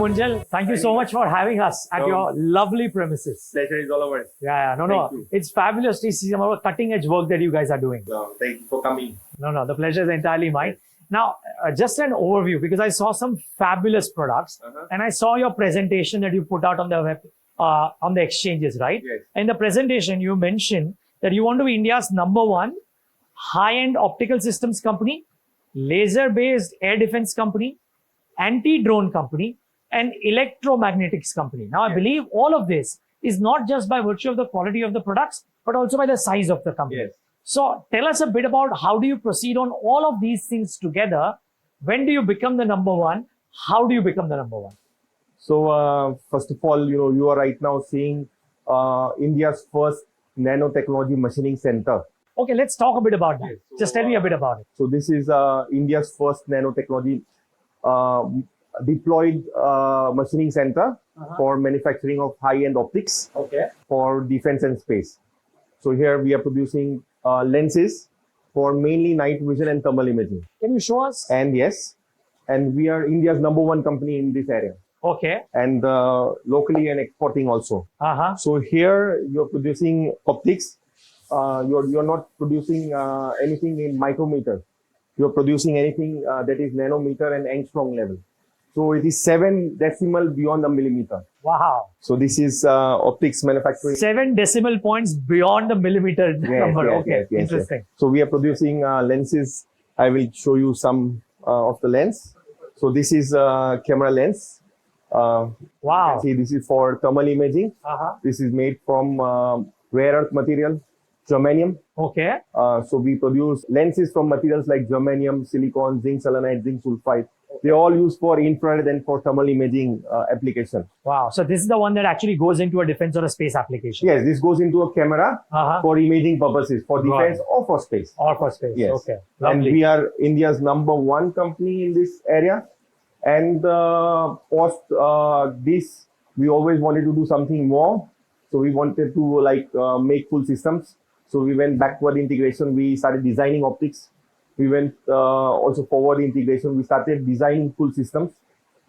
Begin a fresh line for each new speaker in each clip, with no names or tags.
Munjal. Thank you so much for having us at your lovely premises.
Pleasure is all ours.
No. It's fabulous to see some of the cutting edge work that you guys are doing.
Thank you for coming.
No, the pleasure is entirely mine. Now, just an overview, because I saw some fabulous products and I saw your presentation that you put out on the web, on the exchanges, right?
Yes.
In the presentation, you mentioned that you want to be India's #1 high-end optical systems company, laser-based air defense company, anti-drone company, and electromagnetics company. Now, I believe all of this is not just by virtue of the quality of the products, but also by the size of the company.
Yes.
So tell us a bit about how do you proceed on all of these things together? When do you become the #1? How do you become the #1?
So, first of all, you are right now seeing India's first nanotechnology machining center.
Okay, let's talk a bit about that. Just tell me a bit about it.
So this is India's first nanotechnology deployed machining center for manufacturing of high-end optics for defense and space. So here we are producing lenses for mainly night vision and thermal imaging.
Can you show us?
And yes, and we are India's #1 company in this area.
Okay.
And locally and exporting also. So here you're producing optics. You're not producing anything in micrometer. You're producing anything that is nanometer and angstrom level. So it is 7 decimal beyond a millimeter.
Wow.
So this is optics manufacturing.
7 decimal points beyond the millimeter number.
Yes,
Interesting.
So we are producing lenses. I will show you some of the lens. So this is camera lens.
Wow.
See, this is for thermal imaging. This is made from rare earth material, germanium.
Okay.
So we produce lenses from materials like germanium, silicon, zinc selenide, zinc sulfide. They all used for infrared and for thermal imaging application.
Wow. So this is the one that actually goes into a defense or a space application.
Yes, this goes into a camera for imaging purposes, for defense or for space.
Or for space.
Yes.
Okay.
And
Lovely.
we are India's #1 company in this area. And post this, we always wanted to do something more. So we wanted to make full systems. So we went backward integration. We started designing optics. We went also forward integration. We started designing full systems.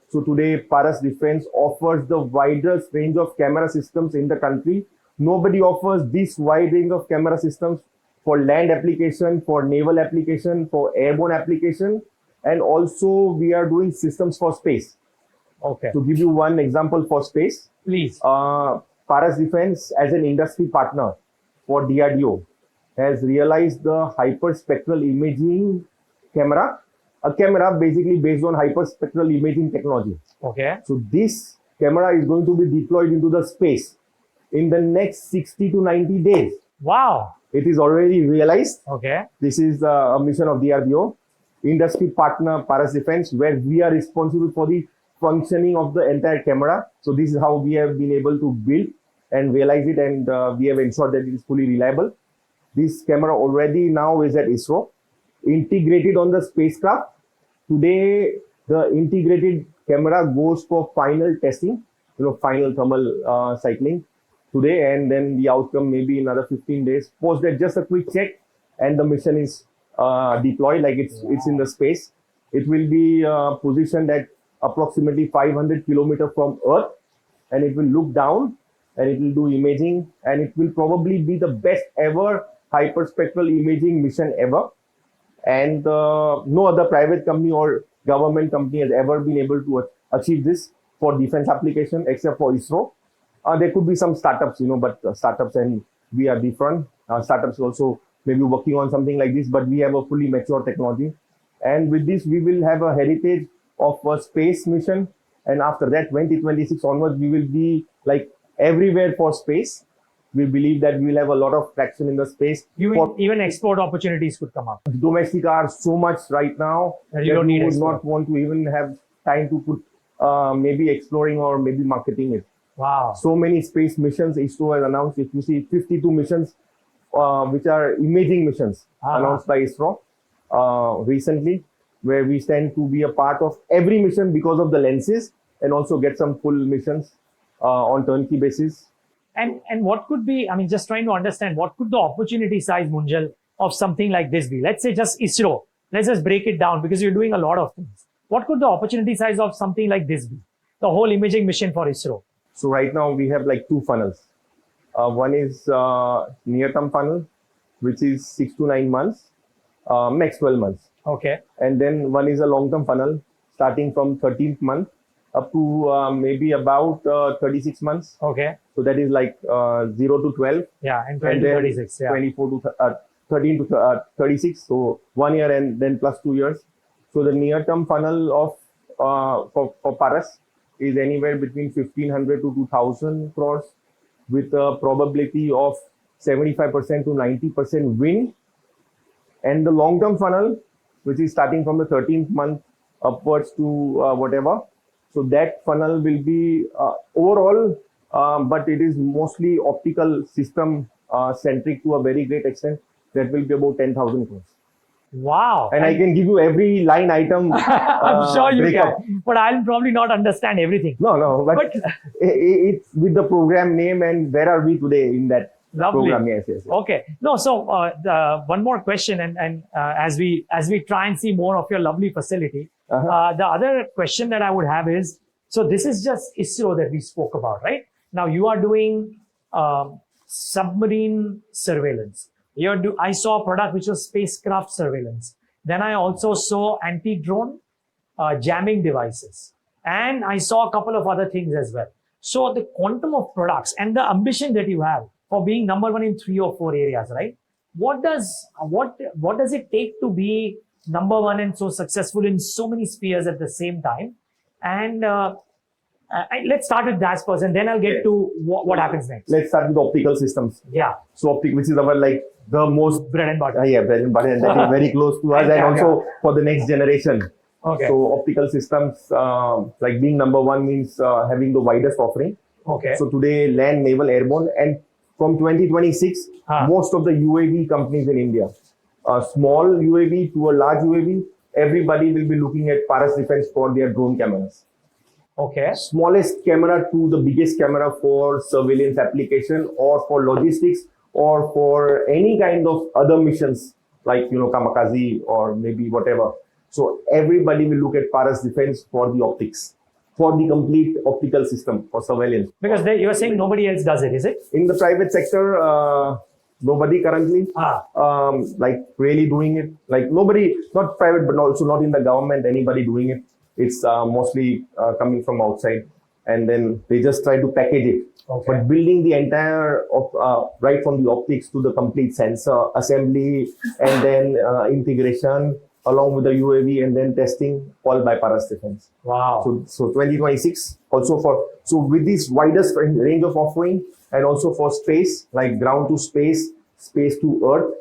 So today, ParasDefence offers the widest range of camera systems in the country. Nobody offers this wide range of camera systems for land application, for naval application, for airborne application. And also we are doing systems for space.
Okay.
To give you one example for space.
Please.
ParasDefence as an industry partner for DRDO has realized the hyperspectral imaging camera, a camera basically based on hyperspectral imaging technology.
Okay.
So this camera is going to be deployed into the space in the next 60 to 90 days.
Wow.
It is already realized.
Okay.
This is a mission of DRDO, industry partner ParasDefence, where we are responsible for the functioning of the entire camera. So this is how we have been able to build and realize it, and we have ensured that it is fully reliable. This camera already now is at ISRO, integrated on the spacecraft. Today, the integrated camera goes for final testing, final thermal cycling today, and then the outcome maybe in another 15 days. Post that, just a quick check, and the mission is deployed, like it's in the space. It will be positioned at approximately 500 kilometers from Earth, and it will look down and it will do imaging, and it will probably be the best ever hyperspectral imaging mission ever. And no other private company or government company has ever been able to achieve this for defense application except for ISRO. There could be some startups, but startups, and we are different. Startups also maybe working on something like this, but we have a fully mature technology. And with this, we will have a heritage of a space mission. And after that, 2026 onwards, we will be like everywhere for space. We believe that we will have a lot of traction in the space.
Even export opportunities could come up.
Domestic are so much right now
that you don't need
would not want to even have time to put maybe exploring or maybe marketing it.
Wow.
So many space missions ISRO has announced. If you see 52 missions, which are imaging missions announced by ISRO recently, where we stand to be a part of every mission because of the lenses, and also get some full missions on turnkey basis.
And what could be, just trying to understand, what could the opportunity size, Munjal, of something like this be? Let's say just ISRO. Let's just break it down, because you're doing a lot of things. What could the opportunity size of something like this be? the whole imaging mission for ISRO?
So right now we have like two funnels. One is near-term funnel, which is 6 to 9 months, max 12 months.
Okay.
And then one is a long-term funnel, starting from 13th month up to maybe about 36 months.
Okay.
So that is like 0 to 12.
Yeah, and 20
And
to
then
36. Yeah.
24 to 13 to 36. So 1 year and then plus 2 years. So the near-term funnel of for Paras is anywhere between 1,500 to 2,000 crores with a probability of 75% to 90% win. And the long-term funnel, which is starting from the 13th month upwards to whatever. So that funnel will be overall, but it is mostly optical system centric to a very great extent. That will be about 10,000 crores.
Wow.
And I can give you every line item.
I'm sure you
breakup.
can, but I'll probably not understand everything.
No, but it's with the program name and where are we today in that
Lovely.
program. Yes.
Okay. No, so one more question, and as we try and see more of your lovely facility, the other question that I would have is, so this is just ISRO that we spoke about, right? Now you are doing submarine surveillance. I saw a product which was spacecraft surveillance. Then I also saw anti-drone jamming devices, and I saw a couple of other things as well. So the quantum of products and the ambition that you have for being number one in 3 or 4 areas, right? What does it take to be number one and so successful in so many spheres at the same time? And let's start with that first, and then I'll get to what happens next.
Let's start with optical systems.
Yeah.
So optic, which is our like the most
bread and butter.
bread and butter, and that is very close to us, and also for the next generation.
Okay.
So optical systems, like being number one means having the widest offering.
Okay.
So today, land, naval, airborne, and from 2026, most of the UAV companies in India, small UAV to a large UAV, everybody will be looking at ParasDefence for their drone cameras.
Okay.
Smallest camera to the biggest camera for surveillance application or for logistics or for any kind of other missions like, kamikaze or maybe whatever. So everybody will look at ParasDefence for the optics, for the complete optical system for surveillance.
Because you are saying nobody else does it, is it?
In the private sector, nobody currently like really doing it. Like nobody, not private, but also not in the government, anybody doing it. It's mostly coming from outside, and then they just try to package it.
Okay.
But building the entire, right from the optics to the complete sensor assembly, and then integration along with the UAV, and then testing, all by ParasDefence.
Wow.
So 2026 also so with this widest range of offering, and also for space, like ground to space, space to earth,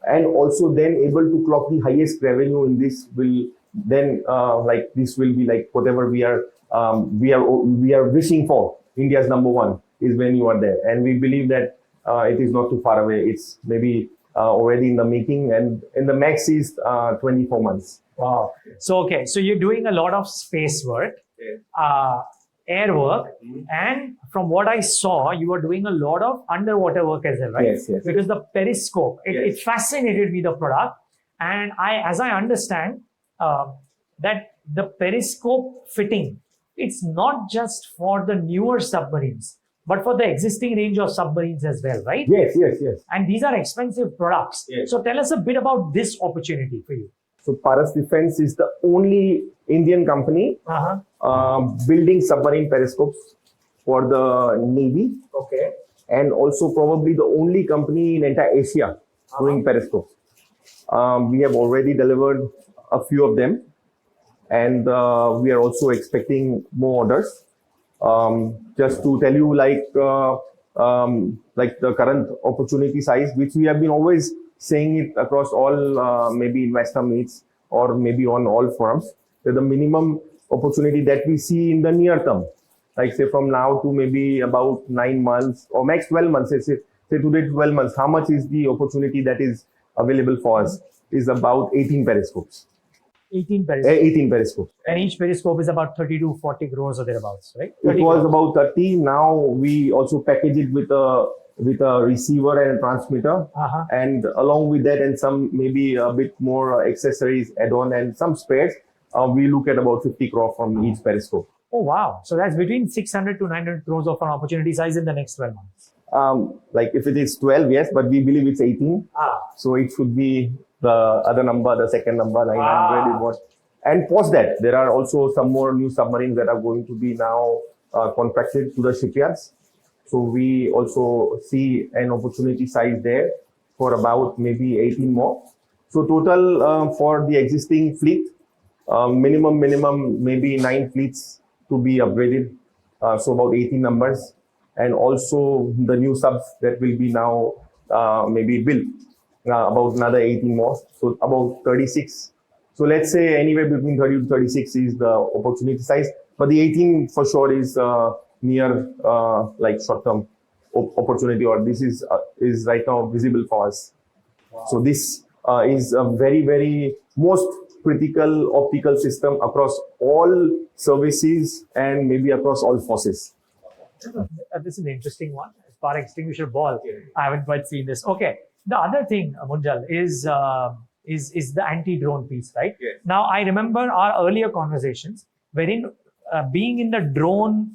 and also then able to clock the highest revenue in this will then like this will be like whatever we are wishing for. India's number one is when you are there, and we believe that it is not too far away. It's maybe already in the making, and in the max is 24 months.
Wow. So you're doing a lot of space work, air work, and from what I saw, you were doing a lot of underwater work as well, right?
Yes.
Because the periscope, it fascinated me, the product, and as I understand that the periscope fitting, it's not just for the newer submarines, but for the existing range of submarines as well, right?
Yes.
And these are expensive products.
Yes.
So tell us a bit about this opportunity for you.
So ParasDefence is the only Indian company building submarine periscopes for the Navy.
Okay.
And also probably the only company in entire Asia doing periscopes. We have already delivered a few of them, and we are also expecting more orders. Just to tell you, like the current opportunity size, which we have been always saying it across all maybe investor meets or maybe on all forums, that the minimum opportunity that we see in the near term, like say from now to maybe about 9 months or max 12 months, say today 12 months, how much is the opportunity that is available for us is about 18 periscopes.
18 periscopes.
18 periscopes.
And each periscope is about 30 to 40 crores or thereabouts, right?
It was about 30. Now we also package it with a receiver and a transmitter, and along with that and some maybe a bit more accessories add-on and some spares. We look at about 50 crore from each periscope.
Oh, wow. So that's between 600 to 900 crores of an opportunity size in the next 12 months.
Like if it is 12, yes, but we believe it's 18. So it should be the other number, the second number, 900 is what. And post that, there are also some more new submarines that are going to be now contracted to the shipyards. So we also see an opportunity size there for about maybe 18 more. So total for the existing fleet, minimum maybe 9 fleets to be upgraded. So about 18 numbers. And also the new subs that will be now maybe built, about another 18 more. So about 36. So let's say anywhere between 30 to 36 is the opportunity size. But the 18 for sure is near like short-term opportunity, or this is right now visible for us. Wow. So this is a very most critical optical system across all services and maybe across all forces.
This is an interesting one. Fire extinguisher ball. I haven't quite seen this. Okay. The other thing, Munjal, is the anti-drone piece, right?
Yes.
Now, I remember our earlier conversations wherein being in the drone,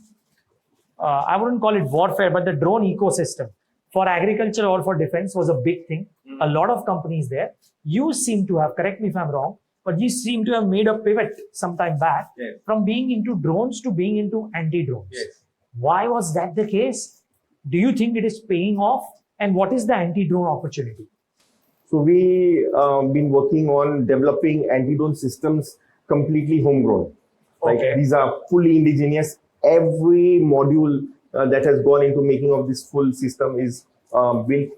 I wouldn't call it warfare, but the drone ecosystem for agriculture or for defense was a big thing. A lot of companies there. You seem to have, correct me if I'm wrong, but you seem to have made a pivot some time back from being into drones to being into anti-drones.
Yes.
Why was that the case? Do you think it is paying off? And what is the anti-drone opportunity?
So we been working on developing anti-drone systems completely homegrown. Like these are fully indigenous. Every module that has gone into making of this full system is built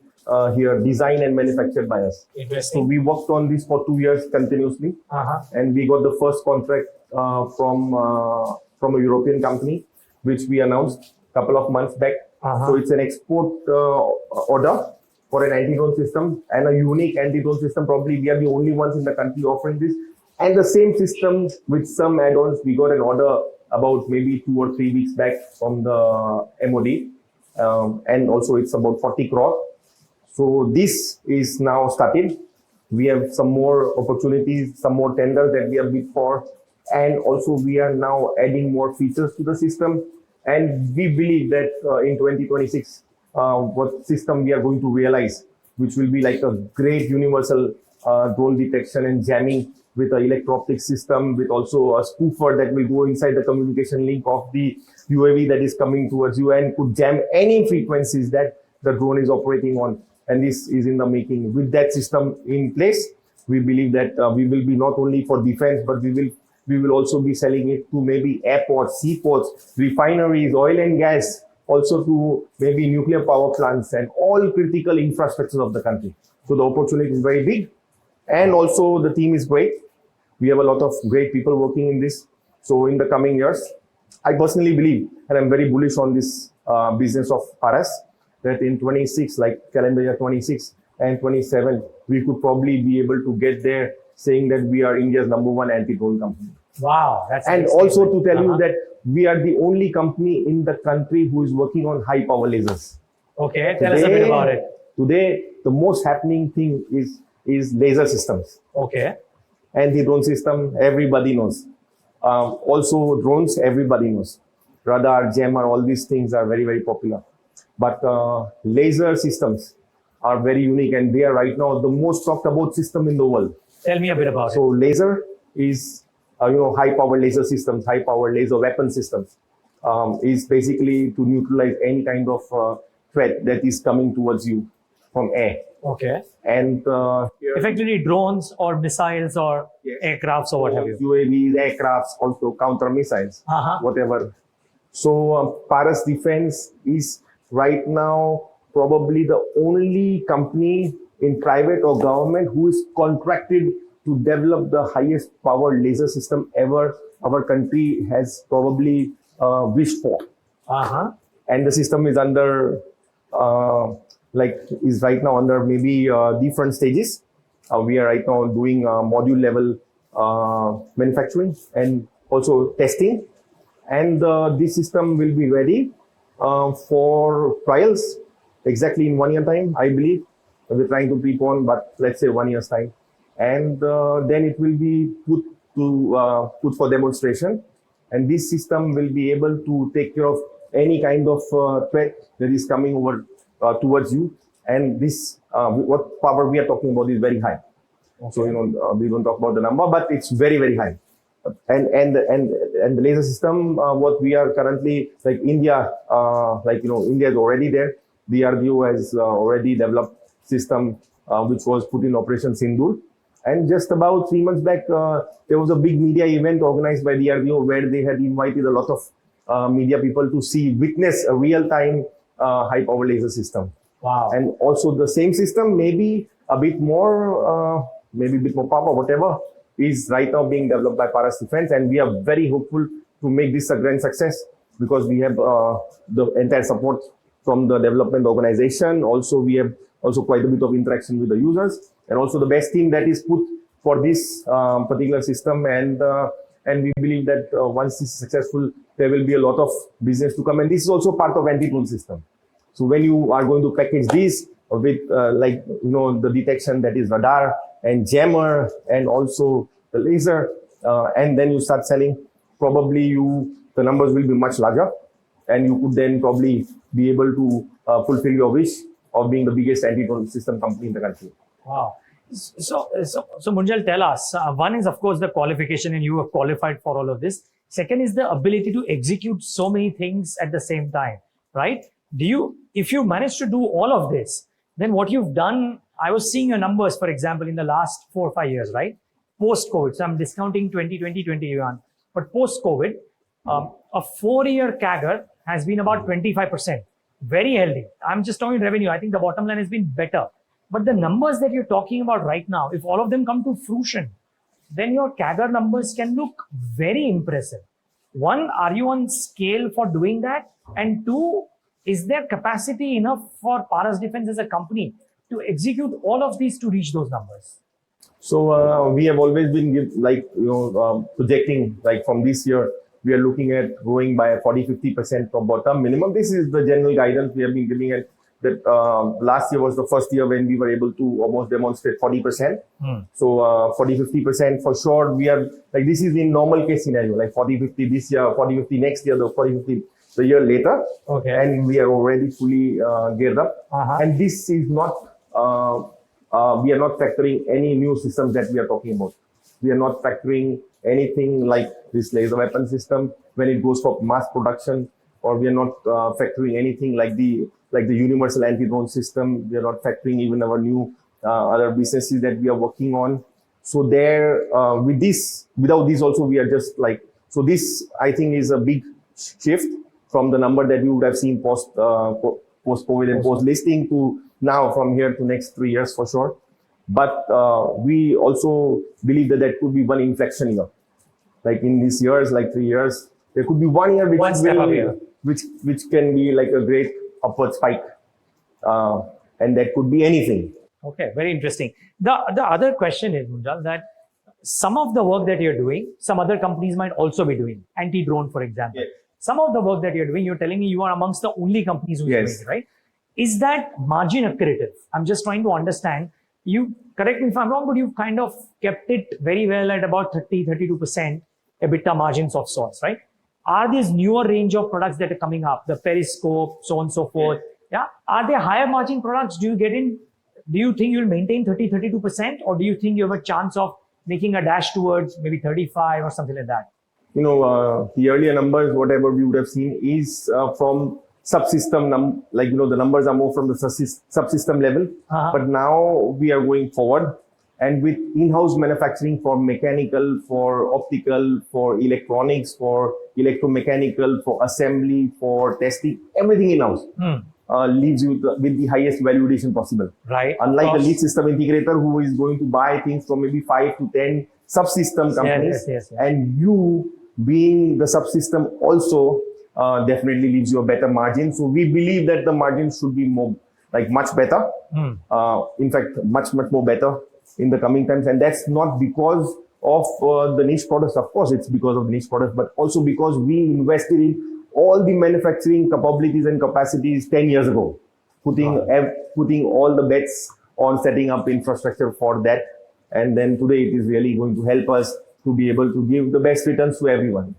here, designed and manufactured by us.
Interesting.
So we worked on this for 2 years continuously, and we got the first contract from a European company, which we announced a couple of months back. So it's an export order for an anti-drone system and a unique anti-drone system. Probably we are the only ones in the country offering this. And the same system with some add-ons, we got an order about maybe 2 or 3 weeks back from the MOD. And also it's about 40 crore. So this is now started. We have some more opportunities, some more tenders that we have bid for. And also we are now adding more features to the system. And we believe that in 2026, what system we are going to realize, which will be like a great universal drone detection and jamming with an electro-optic system, with also a spoofer that will go inside the communication link of the UAV that is coming towards you and could jam any frequencies that the drone is operating on. And this is in the making. With that system in place, we believe that we will be not only for defense, but we will also be selling it to maybe airports, seaports, refineries, oil and gas, also to maybe nuclear power plants and all critical infrastructures of the country. So the opportunity is very big. And also the team is great. We have a lot of great people working in this. So in the coming years, I personally believe, and I'm very bullish on this business of Paras, that in 26, like calendar year 26 and 27, we could probably be able to get there, saying that we are India's #1 anti-drone company.
Wow. That's
and also to tell you that we are the only company in the country who is working on high power lasers.
Okay, tell us a bit about it.
Today, the most happening thing is laser systems.
Okay.
Anti-drone system, everybody knows. Also drones, everybody knows. Radar, jammer, all these things are very popular. But laser systems are very unique, and they are right now the most talked about system in the world.
Tell me a bit about it.
So laser is, high power laser systems, high power laser weapon systems, is basically to neutralize any kind of threat that is coming towards you from air.
Okay.
And
effectively drones or missiles or aircrafts or what have you.
UAVs, aircrafts, also counter missiles, whatever. So ParasDefence is right now probably the only company in private or government who is contracted to develop the highest power laser system ever our country has probably wished for. And the system is under, is right now under maybe different stages. We are right now doing module level manufacturing and also testing. And this system will be ready for trials exactly in 1 year time, I believe. We're trying to prepone, but let's say 1 year's time. And then it will be put for demonstration. and this system will be able to take care of any kind of threat that is coming over towards you. And this, what power we are talking about is very high. Okay. So, we don't talk about the number, but it's very, very high. And the laser system, what we are currently, like India, India is already there. DRDO has already developed system which was put in Operation Sindoor. And just about 3 months back, there was a big media event organized by DRDO where they had invited a lot of media people to witness a real-time high power laser system.
Wow.
And also the same system, maybe a bit more power, whatever, is right now being developed by ParasDefence. And we are very hopeful to make this a grand success because we have the entire support from the development organization. Also, we have quite a bit of interaction with the users, and also the best team that is put for this particular system. And we believe that once this is successful, there will be a lot of business to come. And this is also part of anti-drone system. So when you are going to package this with the detection, that is radar and jammer, and also the laser, and then you start selling, probably the numbers will be much larger, and you could then probably be able to fulfill your wish of being the biggest anti-drone system company in the country.
Wow. So Munjal, tell us, one is of course the qualification, and you have qualified for all of this. Second is the ability to execute so many things at the same time, right? If you manage to do all of this, then what you've done, I was seeing your numbers, for example, in the last 4 or 5 years, right? Post-COVID, so I'm discounting 2020, 2021, but post-COVID, a 4-year CAGR has been about 25%. Very healthy. I'm just talking revenue. I think the bottom line has been better. But the numbers that you're talking about right now, if all of them come to fruition, then your CAGR numbers can look very impressive. One, are you on scale for doing that? And two, is there capacity enough for ParasDefence as a company to execute all of these to reach those numbers?
So we have always been projecting, like from this year, we are looking at growing by 40-50% from bottom minimum. This is the general guidance we have been giving, at that last year was the first year when we were able to almost demonstrate 40%. So 40-50% for sure. We are like, this is in normal case scenario, like 40-50 this year, 40-50 next year, the 40-50 the year later.
Okay.
And we are already fully geared up. And this is not, we are not factoring any new systems that we are talking about. We are not factoring anything like this laser weapon system when it goes for mass production, or we are not factoring anything like the universal anti-drone system. We are not factoring even our new other businesses that we are working on. So there, without this also, we are just like, so this I think is a big shift from the number that you would have seen post-COVID and post-listing to now, from here to next 3 years for sure. But we also believe that there could be one inflection year. Like in these years, like 3 years, there could be 1 year which can be like a great upward spike. And that could be anything.
Okay, very interesting. The other question is, Munjal, that some of the work that you're doing, some other companies might also be doing. Anti-drone, for example.
Yes.
Some of the work that you're doing, you're telling me you are amongst the only companies who's doing it, right? Is that margin accretive? I'm just trying to understand. You correct me if I'm wrong, but you've kind of kept it very well at about 30-32% EBITDA margins of sorts, right? Are these newer range of products that are coming up, the periscope, so on and so forth, are they higher margin products? Do you think you'll maintain 30-32%, or do you think you have a chance of making a dash towards maybe 35 or something like that?
The earlier numbers, whatever we would have seen, is from subsystem, the numbers are more from the subsystem level. But now we are going forward, and with in-house manufacturing for mechanical, for optical, for electronics, for electromechanical, for assembly, for testing, everything in-house leaves you with the highest value addition possible.
Right.
Unlike the lead system integrator who is going to buy things from maybe 5 to 10 subsystem companies, and you being the subsystem also definitely leaves you a better margin. So we believe that the margin should be more, much better. In fact, much more better in the coming times. And that's not because of the niche products. Of course, it's because of the niche products, but also because we invested in all the manufacturing capabilities and capacities 10 years ago, putting all the bets on setting up infrastructure for that. And then today it is really going to help us to be able to give the best returns to everyone.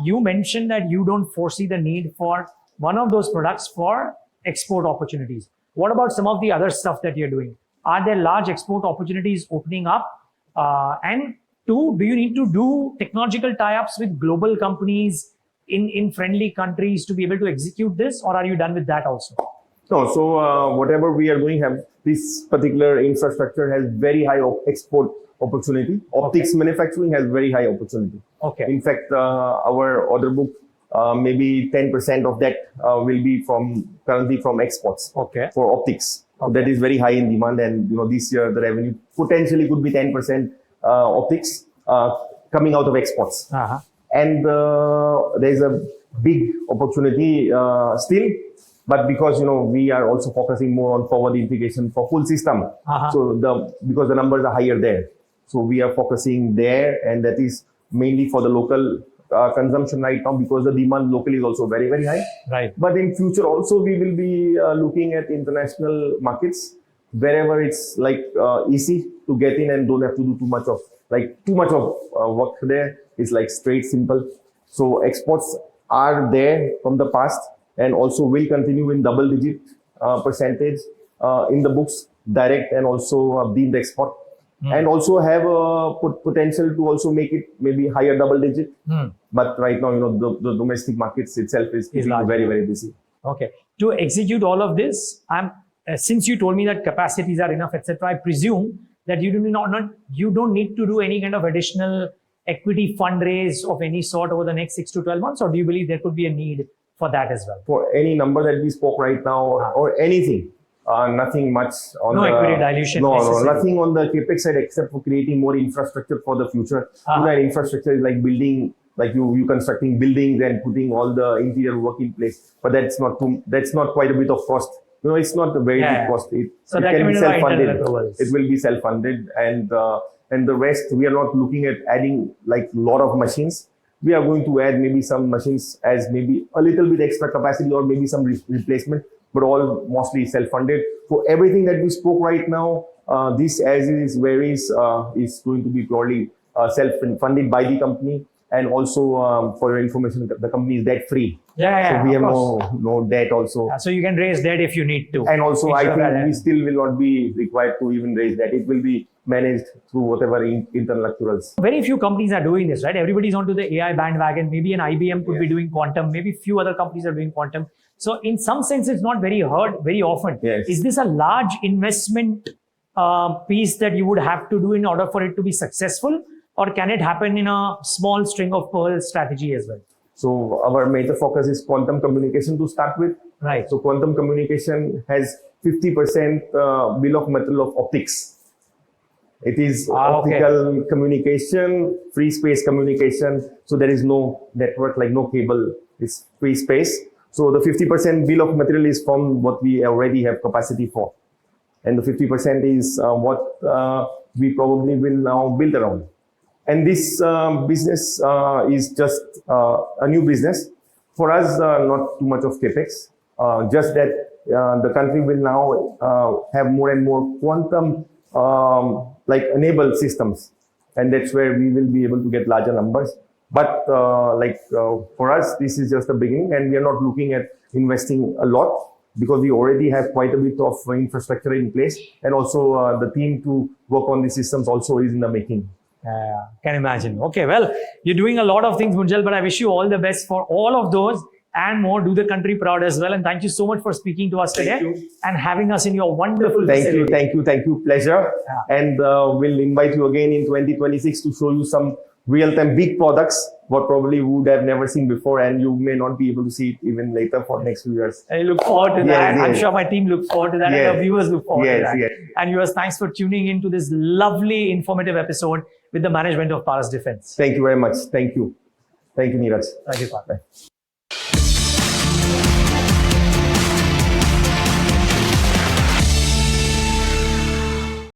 you mentioned that you don't foresee the need for one of those products for export opportunities. What about some of the other stuff that you're doing? Are there large export opportunities opening up? And two, do you need to do technological tie-ups with global companies in friendly countries to be able to execute this, or are you done with that also?
No, so whatever we are doing, this particular infrastructure has very high export opportunity. Optics manufacturing has very high opportunity.
Okay.
In fact, our order book, maybe 10% of that will be currently from exports.
Okay.
For optics.
Okay.
That is very high in demand, and this year the revenue potentially could be 10% optics coming out of exports.
Uh-huh.
And there is a big opportunity still, but because we are also focusing more on forward integration for full system.
Uh-huh.
So because the numbers are higher there, so we are focusing there, and that is mainly for the local consumption right now, because the demand locally is also very, very high.
Right.
But in future also we will be looking at international markets wherever it's easy to get in and don't have to do too much of work there. It's straight, simple. So exports are there from the past and also will continue in double-digit percentage in the books, direct and also deemed export. And also have a potential to also make it maybe higher double-digit. But right now, the domestic markets itself is very, very busy.
Okay. To execute all of this, since you told me that capacities are enough, etc., I presume that you don't need to do any kind of additional equity fundraise of any sort over the next 6 to 12 months, or do you believe there could be a need for that as well?
For any number that we spoke right now, or anything, nothing much on
no equity dilution.
No, nothing on the capex side except for creating more infrastructure for the future. That infrastructure is like building, like you constructing buildings and putting all the interior work in place. But that's not quite a bit of cost. It's not a very big cost. It can be self-funded. It will be self-funded, and the rest we are not looking at adding a lot of machines. We are going to add maybe some machines as maybe a little bit extra capacity or maybe some replacement, but all mostly self-funded. So everything that we spoke right now, this as is varies is going to be purely self-funded by the company. And also, for your information, the company is debt-free.
So
we have no debt also.
So you can raise debt if you need to.
And also, I think we still will not be required to even raise debt. It will be managed through whatever internal accruals.
Very few companies are doing this, right? Everybody's onto the AI bandwagon. Maybe an IBM could be doing quantum. Maybe few other companies are doing quantum. So in some sense, it's not very heard very often.
Yes.
Is this a large investment piece that you would have to do in order for it to be successful? Or can it happen in a small string of pearls strategy as well?
So our major focus is quantum communication to start with.
Right.
So quantum communication has 50% bill of material of optics. It is optical communication, free space communication. So there is no network, no cable. It's free space. So the 50% bill of material is from what we already have capacity for. And the 50% is what we probably will now build around. And this business is just a new business. For us, not too much of capex, just that the country will now have more and more quantum enabled systems. And that's where we will be able to get larger numbers. But for us, this is just the beginning, and we are not looking at investing a lot because we already have quite a bit of infrastructure in place. And also the team to work on the systems also is in the making.
Can imagine. Okay, well, you're doing a lot of things, Munjal, but I wish you all the best for all of those and more. Do the country proud as well. And thank you so much for speaking to us today and having us in your wonderful facility.
Thank you. Pleasure. And we'll invite you again in 2026 to show you some real-time big products, what probably would have never seen before, and you may not be able to see it even later for next few years.
I look forward to that. I'm sure my team looks forward to that, and our viewers look forward to that.
Yes.
And viewers, thanks for tuning into this lovely, informative episode with the management of ParasDefence.
Thank you very much. Thank you. Thank you, Neeraj.
Thank you, Pat.